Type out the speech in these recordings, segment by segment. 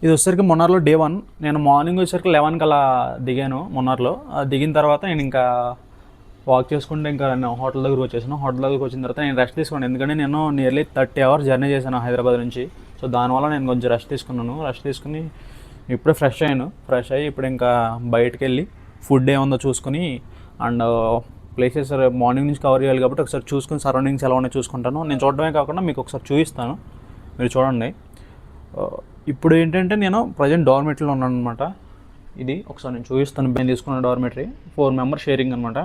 ఇది వచ్చేసరికి మున్నార్లో డే 1. నేను మార్నింగ్ వచ్చేసరికి 11కి అలా దిగాను మున్నార్లో. దిగిన తర్వాత నేను ఇంకా వాక్ చేసుకుంటే ఇంకా నేను హోటల్ దగ్గరకు వచ్చేసాను. హోటల్ దగ్గరకు వచ్చిన తర్వాత నేను రెస్ట్ తీసుకున్నాను, ఎందుకంటే నేను నియర్లీ 30 hours జర్నీ చేశాను హైదరాబాద్ నుంచి. సో దానివల్ల నేను కొంచెం రెస్ట్ తీసుకున్నాను. రెస్ట్ తీసుకుని ఇప్పుడే ఫ్రెష్ అయ్యాను. ఫ్రెష్ అయ్యి ఇప్పుడు ఇంకా బయటకు వెళ్ళి ఫుడ్ ఏముందో చూసుకుని అండ్ ప్లేసెస్ మార్నింగ్ నుంచి కవర్ చేయాలి కాబట్టి ఒకసారి చూసుకుని సరౌండింగ్స్ ఎలా ఉన్నాయో చూసుకుంటాను. నేను చూడడమే కాకుండా మీకు ఒకసారి చూపిస్తాను, మీరు చూడండి. ఇప్పుడు ఏంటంటే నేను ప్రజెంట్ డార్మెటరీలో ఉన్నాను అనమాట. ఇది ఒకసారి నేను చూపిస్తాను. నేను తీసుకున్న డార్మెటరీ 4 members షేరింగ్ అనమాట.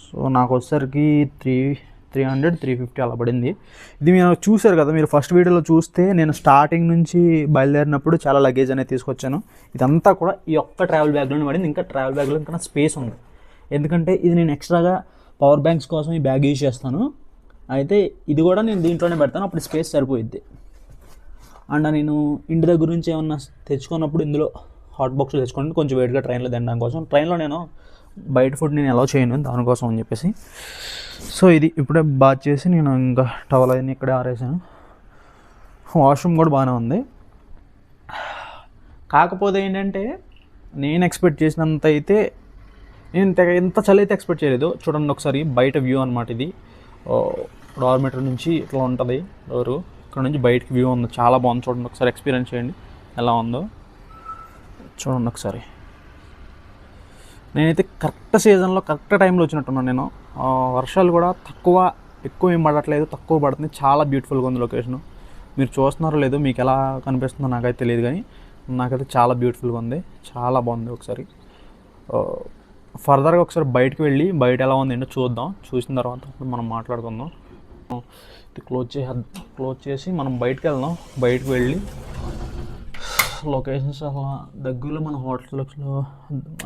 సో నాకు వచ్చేసరికి 300-350 అలా పడింది. ఇది మీరు చూసారు కదా, మీరు ఫస్ట్ వీడియోలో చూస్తే నేను స్టార్టింగ్ నుంచి బయలుదేరినప్పుడు చాలా లగేజ్ అనేది తీసుకొచ్చాను. ఇదంతా కూడా ఈ ఒక్క ట్రావెల్ బ్యాగ్లోనే పడింది. ఇంకా ట్రావెల్ బ్యాగ్లో ఇంకా స్పేస్ ఉంది, ఎందుకంటే ఇది నేను ఎక్స్ట్రాగా పవర్ బ్యాంక్స్ కోసం ఈ బ్యాగ్ యూజ్ చేస్తాను. అయితే ఇది కూడా నేను దీంట్లోనే పెడతాను, అప్పుడు స్పేస్ సరిపోయిద్ది. అండ్ నేను ఇంటి దగ్గర నుంచి ఏమన్నా తెచ్చుకున్నప్పుడు ఇందులో హాట్ బాక్స్ తెచ్చుకోండి, కొంచెం వెయిట్గా ట్రైన్లో తినడం కోసం. ట్రైన్లో నేను బయట ఫుడ్ నేను ఎలా చేయను దానికోసం అని చెప్పేసి. సో ఇది ఇప్పుడే బాత్ చేసి నేను ఇంకా టవల్ అన్నీ ఇక్కడే ఆరేసాను. వాష్రూమ్ కూడా బాగానే ఉంది. కాకపోతే ఏంటంటే నేను ఎక్స్పెక్ట్ చేసినంత అయితే నేను ఎంత చలి అయితే ఎక్స్పెక్ట్ చేయలేదు. చూడండి ఒకసారి బయట వ్యూ అనమాట. ఇది డార్మెటరీ నుంచి ఇట్లా ఉంటుంది డోరు, ఇక్కడ నుంచి బయటకి వ్యూ ఉంది, చాలా బాగుంది. చూడండి ఒకసారి ఎక్స్పీరియన్స్ చేయండి ఎలా ఉందో చూడండి ఒకసారి. నేనైతే కరెక్ట్ సీజన్లో కరెక్ట్ టైంలో వచ్చినట్టున్నాను నేను. వర్షాలు కూడా ఎక్కువ ఏం పడట్లేదు, తక్కువ పడుతుంది. చాలా బ్యూటిఫుల్గా ఉంది లొకేషను. మీరు చూస్తున్నారో లేదో, మీకు ఎలా కనిపిస్తుందో నాకైతే తెలియదు, కానీ నాకైతే చాలా బ్యూటిఫుల్గా ఉంది, చాలా బాగుంది. ఒకసారి ఫర్దర్గా ఒకసారి బయటకు వెళ్ళి బయట ఎలా ఉంది ఏంటో చూద్దాం. చూసిన తర్వాత మనం మాట్లాడుకుందాం. ఇది క్లోజ్ చేసి మనం బయటకు వెళ్దాం. బయటకు వెళ్ళి లొకేషన్స్ అలా దగ్గరలో మన హోటల్స్లో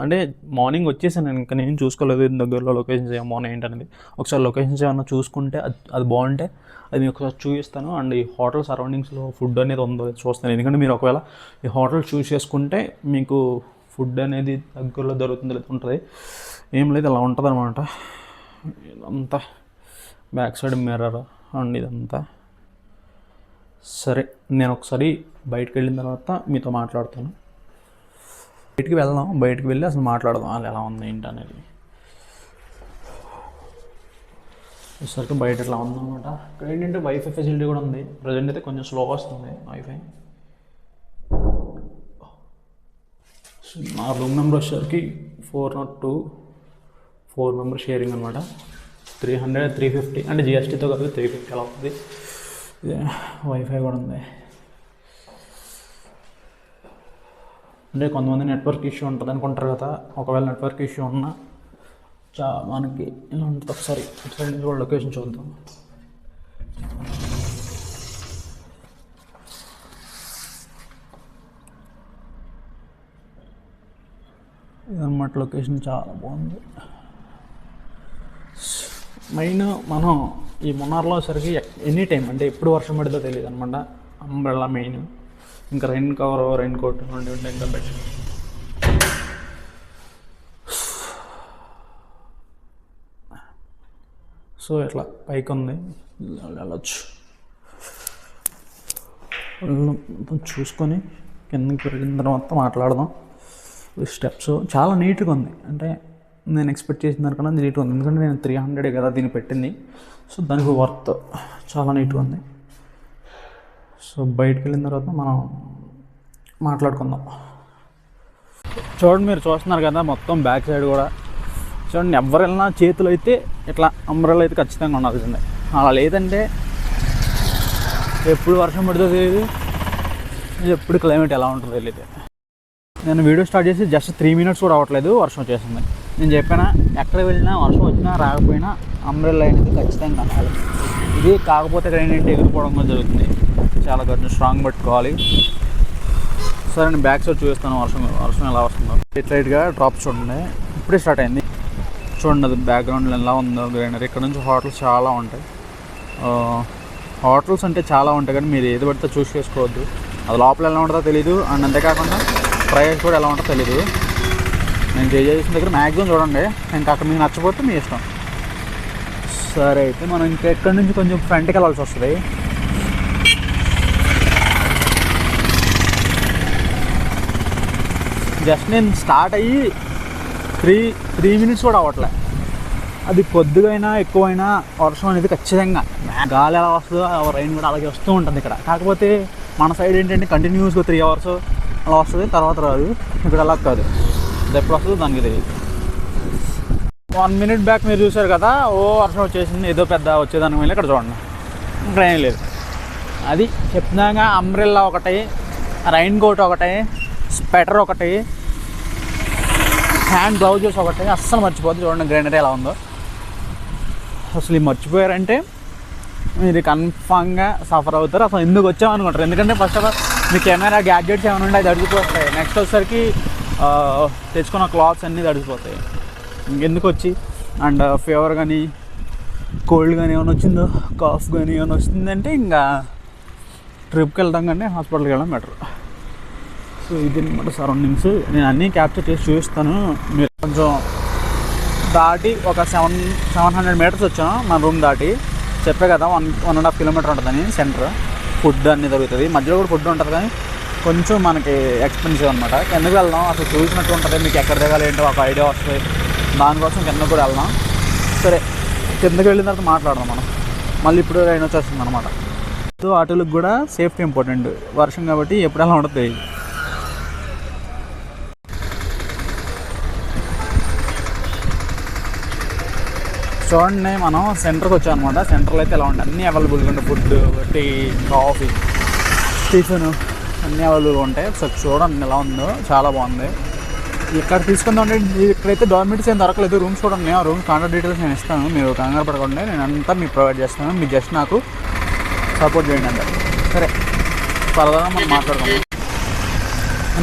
అంటే మార్నింగ్ వచ్చేసాను నేను, ఇంకా నేను చూసుకోలేదు దగ్గరలో లొకేషన్స్ ఏమన్నా ఏంటనేది. ఒకసారి లొకేషన్స్ ఏమన్నా చూసుకుంటే అది బాగుంటే అది మీకు ఒకసారి చూపిస్తాను. అండ్ ఈ హోటల్ సరౌండింగ్స్లో ఫుడ్ అనేది ఉందో చూస్తాను, ఎందుకంటే మీరు ఒకవేళ ఈ హోటల్ చూస్ చేసుకుంటే మీకు ఫుడ్ అనేది దగ్గరలో దొరుకుతుంది ఉంటుంది. ఏం లేదు, అలా ఉంటుంది అనమాట. ఇదంతా బ్యాక్ సైడ్ మిర్రర్ అండ్ ఇదంతా. సరే, నేను ఒకసారి బయటకు వెళ్ళిన తర్వాత మీతో మాట్లాడతాను. బయటికి వెళ్దాం, బయటికి వెళ్ళి అసలు మాట్లాడదాం అది ఎలా ఉంది ఏంటి అనేది. వచ్చేసరికి బయట ఎట్లా ఉందన్నమాట. ఇక్కడ ఏంటంటే వైఫై ఫెసిలిటీ కూడా ఉంది. ప్రజెంట్ అయితే కొంచెం స్లో వస్తుంది వైఫై. నా రూమ్ నెంబర్ వచ్చేసరికి 402, 4 members షేరింగ్ అనమాట. 300-350 అంటే జిఎస్టీతో కలిపి 350 అలా అవుతుంది. వైఫై కూడా ఉంది. అంటే కొంతమంది నెట్వర్క్ ఇష్యూ ఉంటుంది అనుకుంటారు కదా, ఒకవేళ నెట్వర్క్ ఇష్యూ ఉన్నా మనకి ఇలా ఉంటుంది. ఒకసారి ఇటు సైడ్ నుంచి కూడా లొకేషన్ చూద్దాం. ఇదన్నమాట లొకేషన్, చాలా బాగుంది. మెయిన్ మనం ఈ మున్నార్లో సరికి ఎనీ టైం అంటే ఎప్పుడు వర్షం పడితే తెలియదు అనమాట. అంబ్రెల్లా మెయిన్, ఇంకా రెయిన్ కవర్, రెయిన్ కోట్ ఉంటే ఇంకా బెటర్. సో ఇట్లా పైకి ఉంది, వెళ్ళచ్చు. చూసుకొని కిందకి పెరిగిన తర్వాత మాట్లాడదాం. స్టెప్స్ చాలా నీట్గా ఉంది, అంటే నేను ఎక్స్పెక్ట్ చేసిన దానికన్నా నీట్గా ఉంది. ఎందుకంటే నేను 300 కదా దీన్ని పెట్టింది, సో దానికి వర్త్ చాలా నీట్గా ఉంది. సో బయటకు వెళ్ళిన తర్వాత మనం మాట్లాడుకుందాం. చూడండి, మీరు చూస్తున్నారు కదా మొత్తం బ్యాక్ సైడ్ కూడా చూడండి. ఎవరు వెళ్ళినా చేతులు అయితే ఇట్లా అంబ్రెల్లా అయితే ఖచ్చితంగా ఉండాల్సిందే. అలా లేదంటే ఎప్పుడు వర్షం పడితే తెలియదు, ఎప్పుడు క్లైమేట్ ఎలా ఉంటుందో తెలియదు. నేను వీడియో స్టార్ట్ చేసి జస్ట్ 3 minutes కూడా అవ్వట్లేదు, వర్షం వచ్చేసింది. నేను చెప్పాను, ఎక్కడ వెళ్ళినా వర్షం వచ్చినా రాకపోయినా అంబ్రెల్లా అనేది ఖచ్చితంగా కావాలి. ఇది కాకపోతే ఇక్కడ ఏంటంటే ఎగిరిపోవడం కూడా జరుగుతుంది, చాలా కొంచెం స్ట్రాంగ్ పట్టుకోవాలి. సరే, నేను బ్యాక్ సైడ్ చూపిస్తాను వర్షం ఎలా వస్తుందో. లైట్గా డ్రాప్స్ చూడండి, ఇప్పుడే స్టార్ట్ అయింది. చూడండి అది బ్యాక్గ్రౌండ్లో ఎలా ఉందో గ్రీనరీ. ఇక్కడ నుంచి హోటల్స్ చాలా ఉంటాయి. హోటల్స్ అంటే చాలా ఉంటాయి, కానీ మీరు ఏది పడితే చూస్ చేసుకోవద్దు. అది లోపల ఎలా ఉంటుందో తెలీదు, అండ్ అంతేకాకుండా ప్రైస్ కూడా ఎలా ఉంటుందో తెలీదు. నేను చేసిన దగ్గర మ్యాక్సిమం చూడండి, ఇంకా అక్కడ మీకు నచ్చకపోతే మీ ఇష్టం. సరే, అయితే మనం ఇంకా ఎక్కడి నుంచి కొంచెం ఫ్రంట్కి వెళ్ళాల్సి వస్తుంది. జస్ట్ నేను స్టార్ట్ అయ్యి త్రీ మినిట్స్ కూడా అవ్వట్లే. అది కొద్దిగైనా ఎక్కువైనా వర్షం అనేది ఖచ్చితంగా గాలి ఎలా వస్తుందో రైన్ కూడా అలాగే వస్తూ ఉంటుంది ఇక్కడ. కాకపోతే మన సైడ్ ఏంటంటే కంటిన్యూస్గా 3 hours అలా వస్తుంది, తర్వాత రాదు. ఇక్కడ అలా కాదు, అది ఎప్పుడు వస్తుందో దానికి తెలియదు. 1 minute బ్యాక్ మీరు చూసారు కదా, వర్షం వచ్చేసింది, ఏదో పెద్ద వచ్చేదానికి వెళ్ళి ఇక్కడ చూడండి, ఇక్కడ ఏం లేదు. అది చెప్తున్నాగా, అంబ్రెల్లా ఒకటి, రైన్ కోట్ ఒకటి, స్వెటర్ ఒకటి, హ్యాండ్ గ్లౌజెస్ ఒకటి, అస్సలు మర్చిపోద్దు. చూడండి గ్రైనరీ ఎలా ఉందో. అసలు ఈ మర్చిపోయారంటే మీరు కన్ఫామ్గా సఫర్ అవుతారు. అసలు ఎందుకు వచ్చామనుకుంటారు. ఎందుకంటే first of all me camera gadgets ఏమైనా ఉంటే అది తడిచిపోతాయి. నెక్స్ట్ వచ్చేసరికి తెచ్చుకున్న క్లాత్స్ అన్నీ తడిచిపోతాయి. ఇంకెందుకు వచ్చి అండ్ ఫీవర్ కానీ కోల్డ్ కానీ ఏమైనా వచ్చిందో, కాఫ్ కానీ ఏమైనా వచ్చిందంటే ఇంకా ట్రిప్కి వెళ్తాం కానీ హాస్పిటల్కి వెళ్ళడం బెటర్. సో ఇది అనమాట సరౌండింగ్స్. నేను అన్నీ క్యాప్చర్ చేసి చూపిస్తాను. మీరు కొంచెం దాటి ఒక 700 meters వచ్చాం మన రూమ్ దాటి. చెప్పే కదా 1.5 kilometer ఉంటుందని సెంటర్. ఫుడ్ అన్నీ దొరుకుతుంది, మధ్యలో కూడా ఫుడ్ ఉంటుంది, కానీ కొంచెం మనకి ఎక్స్పెన్సివ్ అనమాట. కిందకి వెళ్దాం, అసలు చూసినట్టు ఉంటుంది, మీకు ఎక్కడ దిగాలి ఏంటో ఒక ఐడియా వస్తుంది. దానికోసం కిందకు కూడా వెళ్దాం. సరే, కిందకి వెళ్ళిన తర్వాత మాట్లాడదాం మనం. మళ్ళీ ఇప్పుడు రైన్ వచ్చేస్తుంది అనమాట. సో ఆటోలకు కూడా సేఫ్టీ ఇంపార్టెంట్. వర్షం కాబట్టి ఎప్పుడు ఎలా ఉంటుంది. చూడండి, మనం సెంటర్కి వచ్చాం అనమాట. సెంటర్లో అయితే ఎలా ఉంటాయి, అన్నీ అవైలబుల్గా ఉంటాయి. ఫుడ్, టీ, కాఫీ, టిఫిన్ అన్నీ అవైలబుల్గా ఉంటాయి. సో చూడండి ఎలా ఉందో, చాలా బాగుంది. ఇక్కడ తీసుకుందాం. ఇక్కడైతే గవర్నమెంట్స్ ఏం దొరకలేదు. రూమ్స్ కూడా ఉన్నాయి. ఆ రూమ్స్ కాంటాక్ట్ డీటెయిల్స్ నేను ఇస్తాను, మీరు కంగారు పడకుండా. నేను అంతా మీకు ప్రొవైడ్ చేస్తాను. మీరు జస్ట్ నాకు సపోర్ట్ చేయండి అంటే. సరే, ఫర్దర్గా మనం మాట్లాడుకుందాం.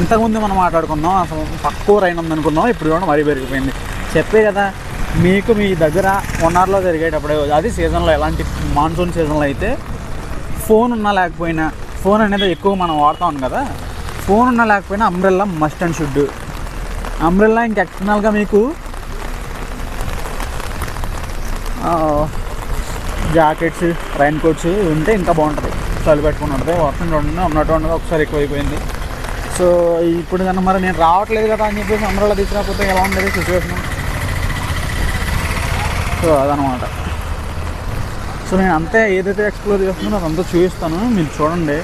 ఇంతకుముందు మనం మాట్లాడుకుందాం, అసలు తక్కువ రైన్ ఉందనుకున్నాం, ఇప్పుడు కూడా మరీ పెరిగిపోయింది. చెప్పే కదా మీకు, మీ దగ్గర 1 hourలో జరిగేటప్పుడే. అది సీజన్లో, ఎలాంటి మాన్సూన్ సీజన్లో అయితే ఫోన్ ఉన్నా లేకపోయినా, ఫోన్ అనేది ఎక్కువ మనం వాడుతాం కదా, ఫోన్ ఉన్నా లేకపోయినా umbrella must and should. Umbrella ఇంక ఎక్స్టర్నల్గా మీకు జాకెట్స్, రైన్ కోట్స్ ఉంటే ఇంకా బాగుంటుంది. చలి పెట్టుకుని ఉంటుంది. వర్షం చూడండి ఉన్నట్టు ఉండదు, ఒకసారి ఎక్కువైపోయింది. సో ఇప్పుడు కన్నా మరి నేను రావట్లేదు కదా అని చెప్పేసి అంబ్రెల్లా తీసుకురాకపోతే ఎలా ఉండేది సిచ్యువేషన్. సో అదనమాట. సో నేను అంతే ఏదైతే ఎక్స్ప్లోర్ చేస్తున్నానో అదంతా చూపిస్తాను, మీరు చూడండి.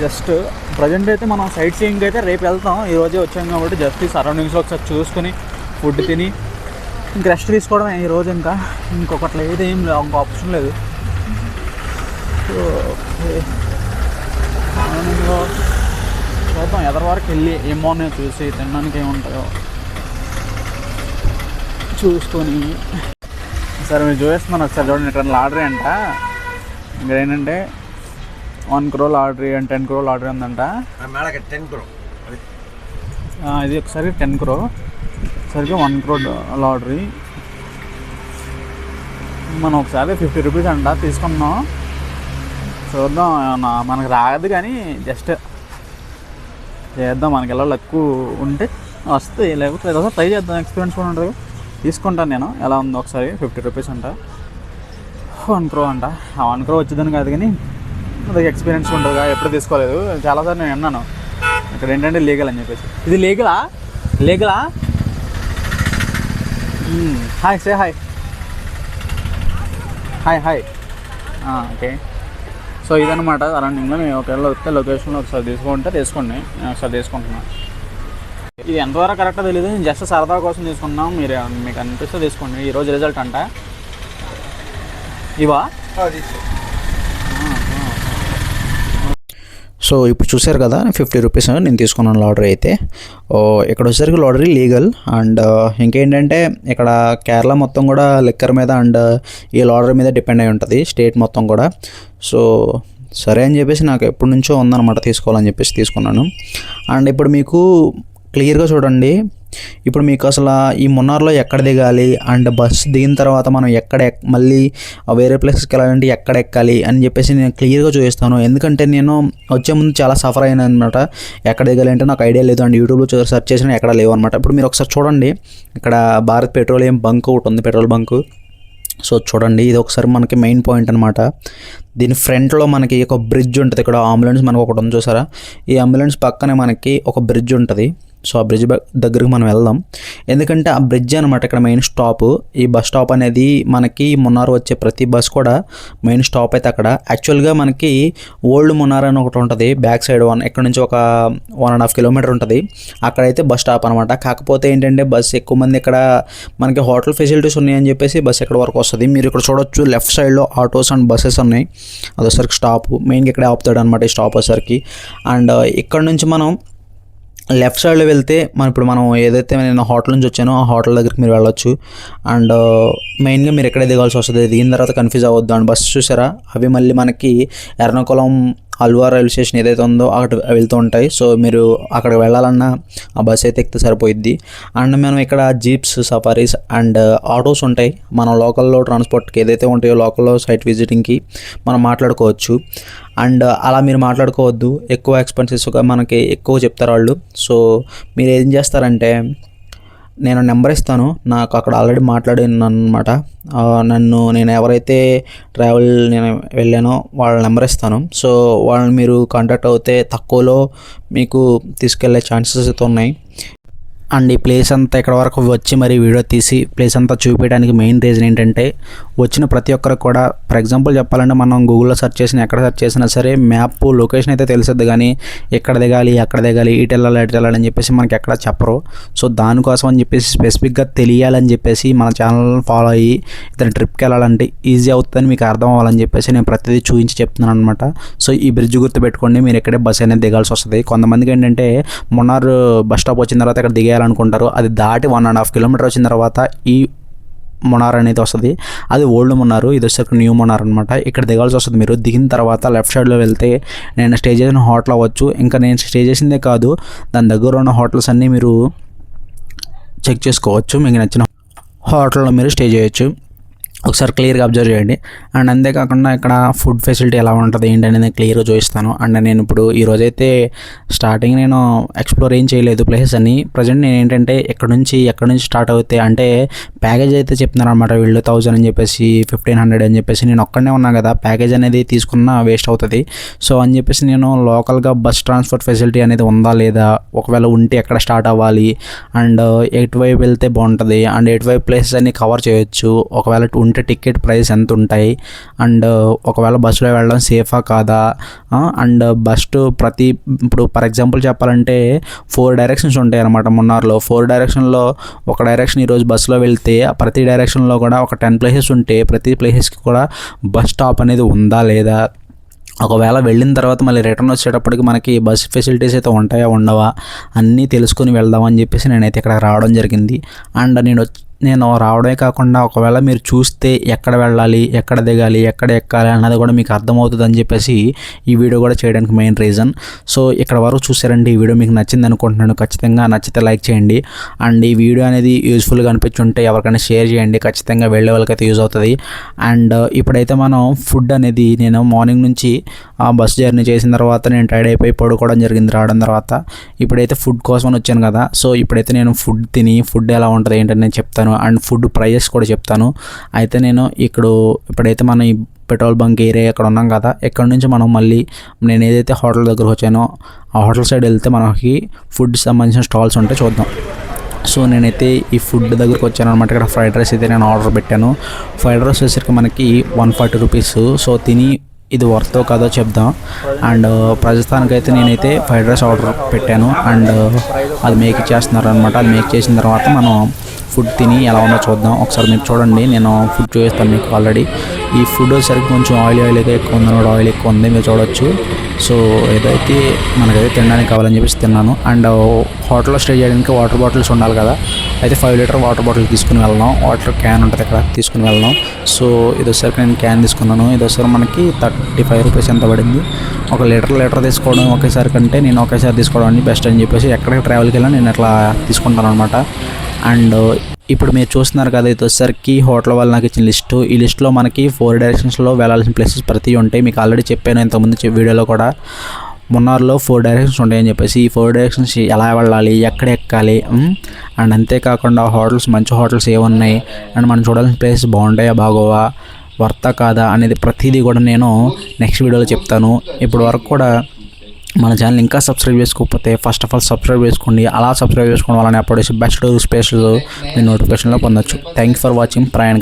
జస్ట్ ప్రజెంట్ అయితే మనం సైట్ సీయింగ్ అయితే రేపు వెళ్తాం. ఈరోజే వచ్చాం కాబట్టి జస్ట్ ఈ సరౌండింగ్స్లో ఒకసారి చూసుకొని ఫుడ్ తిని ఇంక రెస్ట్ తీసుకోవడం ఈరోజు. ఇంకా ఇంకొకటి లేదు, ఏం లేదు, ఇంకో ఆప్షన్ లేదు. సో సరౌండింగ్లో చూద్దాం, ఎదరి వరకు వెళ్ళి ఏం బాగున్నాయో చూసి తినడానికి ఏముంటాయో చూసుకొని. సరే, మీరు చూపిస్తున్నాను ఒకసారి చూడండి. ఇక్కడ లాటరీ అంట. ఇంకా ఏంటంటే 1 crore lottery and 10 crore lottery ఉందంట. ఇది ఒకసారి 10 crore, సరిగ్గా 1 crore లాటరీ. మనం ఒకసారి 50 rupees అంట తీసుకున్నాం. చూద్దాం, మనకు రాదు కానీ జస్ట్ చేద్దాం. మనకి ఎలా లక్కు ఉంటే వస్తాయి, లేకపోతే ఒకసారి ట్రై చేద్దాం. ఎక్స్పీరియన్స్ కూడా ఉంటుంది. తీసుకుంటాను నేను, ఎలా ఉందో ఒకసారి. 50 rupees అంట, 1 crore అంట. ఆ 1 crore వచ్చేదాన్ని కాదు కానీ అది ఎక్స్పీరియన్స్ ఉంటుంది. ఎప్పుడు తీసుకోలేదు, చాలాసార్లు నేను విన్నాను. ఇక్కడ ఏంటంటే లీగల్ అని చెప్పేసి. ఇది లీగలా? Hi, say hi. Okay. So ఇదనమాట సరౌండింగ్లో. మేము ఒకవేళ వస్తే లొకేషన్లో ఒకసారి తీసుకోండి. నేను ఒకసారి తీసుకుంటున్నాను. ఇది ఎంతవరకు కరెక్టో తెలియదు, జస్ట్ సరదా కోసం తీసుకున్నాం. మీకు అనిపిస్తే తీసుకోండి. ఈరోజు రిజల్ట్ అంట ఇవా. సో ఇప్పుడు చూసారు కదా, 50 rupees నేను తీసుకున్నాను లాటరీ అయితే. ఇక్కడ వచ్చేసరికి లాటరీ లీగల్. అండ్ ఇంకేంటంటే ఇక్కడ కేరళ మొత్తం కూడా లిక్కర్ మీద అండ్ ఈ లాటరీ మీద డిపెండ్ అయి ఉంటుంది, స్టేట్ మొత్తం కూడా. సో సరే అని చెప్పేసి నాకు ఎప్పటి నుంచో ఉందన్నమాట తీసుకోవాలని చెప్పేసి తీసుకున్నాను. అండ్ ఇప్పుడు మీకు క్లియర్గా చూడండి, ఇప్పుడు మీకు అసలు ఈ మున్నార్లో ఎక్కడ దిగాలి అండ్ బస్ దిగిన తర్వాత మనం మళ్ళీ వేరే ప్లేసెస్కి వెళ్ళాలంటే ఎక్కడ ఎక్కాలి అని చెప్పేసి నేను క్లియర్గా చూపిస్తాను. ఎందుకంటే నేను వచ్చే ముందు చాలా సఫర్ అయినా అనమాట. ఎక్కడ దిగాలి అంటే నాకు ఐడియా లేదు. అండ్ యూట్యూబ్లో సెర్చ్ చేసినా ఎక్కడ లేవు అనమాట. ఇప్పుడు మీరు ఒకసారి చూడండి, ఇక్కడ భారత్ పెట్రోలియం బంక్ ఒకటి ఉంది, పెట్రోల్ బంకు. సో చూడండి, ఇది ఒకసారి మనకి మెయిన్ పాయింట్ అనమాట. దీని ఫ్రంట్లో మనకి ఒక బ్రిడ్జ్ ఉంటుంది. ఇక్కడ అంబులెన్స్ మనకు ఒకటి ఉంది చూసారా, ఈ అంబులెన్స్ పక్కనే మనకి ఒక బ్రిడ్జ్ ఉంటుంది. సో ఆ బ్రిడ్జ్ దగ్గరికి మనం వెళ్దాం. ఎందుకంటే ఆ బ్రిడ్జ్ అనమాట ఇక్కడ మెయిన్ స్టాప్. ఈ బస్ స్టాప్ అనేది మనకి మున్నార్ వచ్చే ప్రతి బస్ కూడా మెయిన్ స్టాప్ అయితే అక్కడ. యాక్చువల్గా మనకి ఓల్డ్ మున్నార్ అని ఒకటి ఉంటుంది బ్యాక్ సైడ్ ఇక్కడ నుంచి ఒక 1.5 కిలోమీటర్ ఉంటుంది. అక్కడైతే బస్ స్టాప్ అనమాట. కాకపోతే ఏంటంటే బస్ ఎక్కువ మంది ఇక్కడ మనకి హోటల్ ఫెసిలిటీస్ ఉన్నాయని చెప్పేసి బస్ ఇక్కడ వరకు వస్తుంది. మీరు ఇక్కడ చూడొచ్చు లెఫ్ట్ సైడ్లో ఆటోస్ అండ్ బస్సెస్ ఉన్నాయి. అదొసరికి స్టాప్ మెయిన్గా ఇక్కడే ఆపుతాడు అనమాట ఈ స్టాప్ వచ్చేసరికి. అండ్ ఇక్కడ నుంచి మనం లెఫ్ట్ సైడ్లో వెళ్తే మనం ఏదైతే నేను హోటల్ నుంచి వచ్చానో ఆ హోటల్ దగ్గరికి మీరు వెళ్ళొచ్చు. అండ్ మెయిన్గా మీరు ఎక్కడే దిగాల్సి వస్తుంది. దిగిన తర్వాత కన్ఫ్యూజ్ అవ్వద్దు. అండ్ బస్సు చూసారా, అవి మళ్ళీ మనకి ఎర్నాకుళం అల్వా రైల్వే స్టేషన్ ఏదైతే ఉందో అక్కడ వెళ్తూ ఉంటాయి. సో మీరు అక్కడికి వెళ్ళాలన్నా ఆ బస్ అయితే ఎక్కితే సరిపోయిద్ది. అండ్ మనం ఇక్కడ జీప్స్, సఫారీస్ అండ్ ఆటోస్ ఉంటాయి. మన లోకల్లో ట్రాన్స్పోర్ట్కి ఏదైతే ఉంటాయో లోకల్లో సైట్ విజిటింగ్కి మనం మాట్లాడుకోవచ్చు. అండ్ అలా మీరు మాట్లాడుకోవద్దు, ఎక్కువ ఎక్స్పెన్సెస్గా మనకి ఎక్కువ చెప్తారు వాళ్ళు. సో మీరు ఏం చేస్తారంటే నేను నెంబర్ ఇస్తాను, నాకు అక్కడ ఆల్రెడీ మాట్లాడినాను అనమాట. నేను ఎవరైతే నేను వెళ్ళానో వాళ్ళ నెంబర్ ఇస్తాను. సో వాళ్ళని మీరు కాంటాక్ట్ అవుతే తక్కువలో మీకు తీసుకెళ్లే ఛాన్సెస్ అయితే ఉన్నాయి. అండ్ ఈ ప్లేస్ అంతా ఇక్కడ వరకు వచ్చి మరి వీడియో తీసి ప్లేస్ అంతా చూపించడానికి మెయిన్ రీజన్ ఏంటంటే వచ్చిన ప్రతి ఒక్కరికి కూడా ఫర్ ఎగ్జాంపుల్ చెప్పాలంటే మనం గూగుల్లో సెర్చ్ చేసినా ఎక్కడ సెర్చ్ చేసినా సరే మ్యాప్ లొకేషన్ అయితే తెలుస్తుంది, కానీ ఎక్కడ దిగాలి అక్కడ దిగాలి ఇటు వెళ్ళాలి అటు వెళ్ళాలి అని చెప్పేసి మనకి ఎక్కడ చెప్పరు. సో దానికోసం అని చెప్పేసి స్పెసిఫిక్గా తెలియాలని చెప్పేసి మన ఛానల్ని ఫాలో అయ్యి ఇతను ట్రిప్కి వెళ్ళాలంటే ఈజీ అవుతుందని మీకు అర్థం అవ్వాలని చెప్పేసి నేను ప్రతిదీ చూపించి చెప్తున్నాను అనమాట. సో ఈ బ్రిడ్జ్ గుర్తుపెట్టుకోండి, మీరు ఎక్కడే బస్ అనేది దిగాల్సి వస్తుంది. కొంతమందికి ఏంటంటే మున్నార్ బస్ స్టాప్ వచ్చిన తర్వాత ఇక్కడ దిగేయాలనుకుంటారు. అది దాటి 1.5 కిలోమీటర్ వచ్చిన తర్వాత ఈ మున్నార్ అనేది వస్తుంది. అది ఓల్డ్ మున్నార్, ఇది వచ్చేసరికి న్యూ మున్నార్ అనమాట. ఇక్కడ దిగాల్సి వస్తుంది. మీరు దిగిన తర్వాత లెఫ్ట్ సైడ్లో వెళ్తే నేను స్టే చేసిన హోటల్ అవ్వచ్చు, ఇంకా నేను స్టే చేసిందే కాదు దాని దగ్గర ఉన్న హోటల్స్ అన్నీ మీరు చెక్ చేసుకోవచ్చు. మీకు నచ్చిన హోటల్లో మీరు స్టే చేయొచ్చు. ఒకసారి క్లియర్గా అబ్జర్వ్ చేయండి. అండ్ అంతేకాకుండా ఇక్కడ ఫుడ్ ఫెసిలిటీ ఎలా ఉంటుంది ఏంటి అనేది క్లియర్గా చూపిస్తాను. అండ్ నేను ఇప్పుడు ఈరోజైతే స్టార్టింగ్ నేను ఎక్స్ప్లోర్ ఏం చేయలేదు ప్లేసెస్ అని. ప్రజెంట్ నేను ఏంటంటే ఎక్కడి నుంచి స్టార్ట్ అవుతాయి అంటే ప్యాకేజ్ అయితే చెప్తున్నారు అనమాట వీళ్ళు 1000 అని చెప్పేసి 1500 అని చెప్పేసి. నేను ఒక్కడనే ఉన్నా కదా, ప్యాకేజ్ అనేది తీసుకున్నా వేస్ట్ అవుతుంది. సో అని చెప్పేసి నేను లోకల్గా బస్ ట్రాన్స్పోర్ట్ ఫెసిలిటీ అనేది ఉందా లేదా, ఒకవేళ ఉంటే ఎక్కడ స్టార్ట్ అవ్వాలి, అండ్ ఎటువైపు వెళ్తే బాగుంటుంది, అండ్ ఎటువైపు ప్లేసెస్ అన్ని కవర్ చేయొచ్చు, ఒకవేళ ఉంటే టికెట్ ప్రైస్ ఎంత ఉంటాయి, అండ్ ఒకవేళ బస్సులో వెళ్ళడం సేఫా కాదా, అండ్ ఇప్పుడు ఫర్ ఎగ్జాంపుల్ చెప్పాలంటే 4 డైరెక్షన్స్ ఉంటాయి అన్నమాట మున్నార్లో. 4 డైరెక్షన్లో ఒక డైరెక్షన్ ఈరోజు బస్సులో వెళ్తే ప్రతి డైరెక్షన్లో కూడా ఒక 10 ప్లేసెస్ ఉంటే ప్రతి ప్లేసెస్కి కూడా బస్ స్టాప్ అనేది ఉందా లేదా, ఒకవేళ వెళ్ళిన తర్వాత మళ్ళీ రిటర్న్ వచ్చేటప్పటికి మనకి బస్ ఫెసిలిటీస్ అయితే ఉంటాయా ఉండవా అన్నీ తెలుసుకుని వెళ్దామని చెప్పేసి నేనైతే ఇక్కడ రావడం జరిగింది. అండ్ నేను రావడమే కాకుండా ఒకవేళ మీరు చూస్తే ఎక్కడ వెళ్ళాలి, ఎక్కడ దిగాలి, ఎక్కడ ఎక్కాలి అన్నది కూడా మీకు అర్థమవుతుంది అని చెప్పేసి ఈ వీడియో కూడా చేయడానికి మెయిన్ రీజన్. సో ఇక్కడ వరకు చూసారండి. ఈ వీడియో మీకు నచ్చింది అనుకుంటున్నాను. ఖచ్చితంగా నచ్చితే లైక్ చేయండి. అండ్ ఈ వీడియో అనేది యూజ్ఫుల్గా అనిపించుంటే ఎవరికైనా షేర్ చేయండి, ఖచ్చితంగా వెళ్ళే వాళ్ళకైతే యూజ్ అవుతుంది. అండ్ ఇప్పుడైతే మనం ఫుడ్ అనేది నేను మార్నింగ్ నుంచి బస్ జర్నీ చేసిన తర్వాత నేను టైర్డ్ అయిపోయి పడుకోవడం జరిగింది రావడం తర్వాత. ఇప్పుడైతే ఫుడ్ కోసం వచ్చాను కదా, సో ఇప్పుడైతే నేను ఫుడ్ ఎలా ఉంటుంది ఏంటని నేను చెప్తాను. అండ్ ఫుడ్ ప్రైజెస్ కూడా చెప్తాను. అయితే నేను ఇప్పుడైతే మనం ఈ పెట్రోల్ బంక్ ఏరియా ఇక్కడ ఉన్నాం కదా, ఇక్కడ నుంచి మనం మళ్ళీ నేను ఏదైతే హోటల్ దగ్గర వచ్చానో ఆ హోటల్ సైడ్ వెళ్తే మనకి ఫుడ్ సంబంధించిన స్టాల్స్ ఉంటే చూద్దాం. సో నేనైతే ఈ ఫుడ్ దగ్గరకు వచ్చాను అనమాట. ఇక్కడ ఫ్రైడ్ రైస్ అయితే నేను ఆర్డర్ పెట్టాను. ఫ్రైడ్ రైస్ వచ్చేసరికి మనకి 140 రూపీస్. సో తిని ఇది వర్తో కాదో చెప్దాం. అండ్ ప్రస్తుతానికైతే నేనైతే ఫ్రైడ్ రైస్ ఆర్డర్ పెట్టాను. అండ్ అది మేక్ చేస్తున్నారు అనమాట. అది మేక్ చేసిన తర్వాత మనం ఫుడ్ తిని ఎలా ఉందో చూద్దాం. ఒకసారి మీరు చూడండి, నేను ఫుడ్ చూపిస్తాను మీకు. ఆల్రెడీ ఈ ఫుడ్ వచ్చేసరికి కొంచెం ఆయిల్ అయితే ఎక్కువ ఉంది, ఆయిల్ ఎక్కువ ఉంది, మీరు చూడొచ్చు. సో ఏదైతే మనకైతే తినడానికి కావాలని చెప్పేసి తిన్నాను. అండ్ హోటల్లో స్టే చేయడానికి వాటర్ బాటిల్స్ ఉండాలి కదా, అయితే 5 లీటర్ వాటర్ బాటిల్ తీసుకుని వెళ్దాం. వాటర్ క్యాన్ ఉంటుంది ఇక్కడ, తీసుకుని వెళ్దాం. సో ఇది వచ్చేసరికి నేను క్యాన్ తీసుకున్నాను. ఇది వచ్చేసరికి మనకి 35 రూపీస్ ఎంత పడింది. ఒక లీటర్ తీసుకోవడం ఒకేసారి కంటే నేను ఒకేసారి తీసుకోవడం అని బెస్ట్ అని చెప్పేసి ఎక్కడికి ట్రావెల్కి వెళ్ళినా నేను అట్లా తీసుకుంటాను అనమాట. అండ్ ఇప్పుడు మీరు చూస్తున్నారు కదా, ఇది వచ్చేసరికి హోటల్ వాళ్ళు నాకు ఇచ్చిన లిస్టు. ఈ లిస్టులో మనకి 4 డైరెక్షన్స్లో వెళ్ళాల్సిన ప్లేసెస్ ప్రతి ఉంటాయి. మీకు ఆల్రెడీ చెప్పాను ఇంతకుముందు వీడియోలో కూడా. మున్నార్లో 4 డైరెక్షన్స్ ఉంటాయని చెప్పేసి ఈ 4 డైరెక్షన్స్ ఎలా వెళ్ళాలి, ఎక్కడ ఎక్కాలి, అండ్ అంతేకాకుండా మంచి హోటల్స్ ఏమున్నాయి, అండ్ మనం చూడాల్సిన ప్లేసెస్ బాగుంటాయా బాగోవా, వర్తా కాదా అనేది ప్రతిదీ కూడా నేను నెక్స్ట్ వీడియోలో చెప్తాను. ఇప్పుడు వరకు కూడా మన ఛానల్ ఇంకా సబ్స్క్రైబ్ చేసుకోకపోతే ఫస్ట్ ఆఫ్ ఆల్ సబ్స్క్రైబ్ చేసుకోండి. అలా సబ్స్క్రైబ్ చేసుకోవడం వల్ల అప్లోడ్ చేసి బెస్ట్ స్పెషల్ మీ నోటిఫికేషన్లో పొందొచ్చు. Thank you for watching Prayan.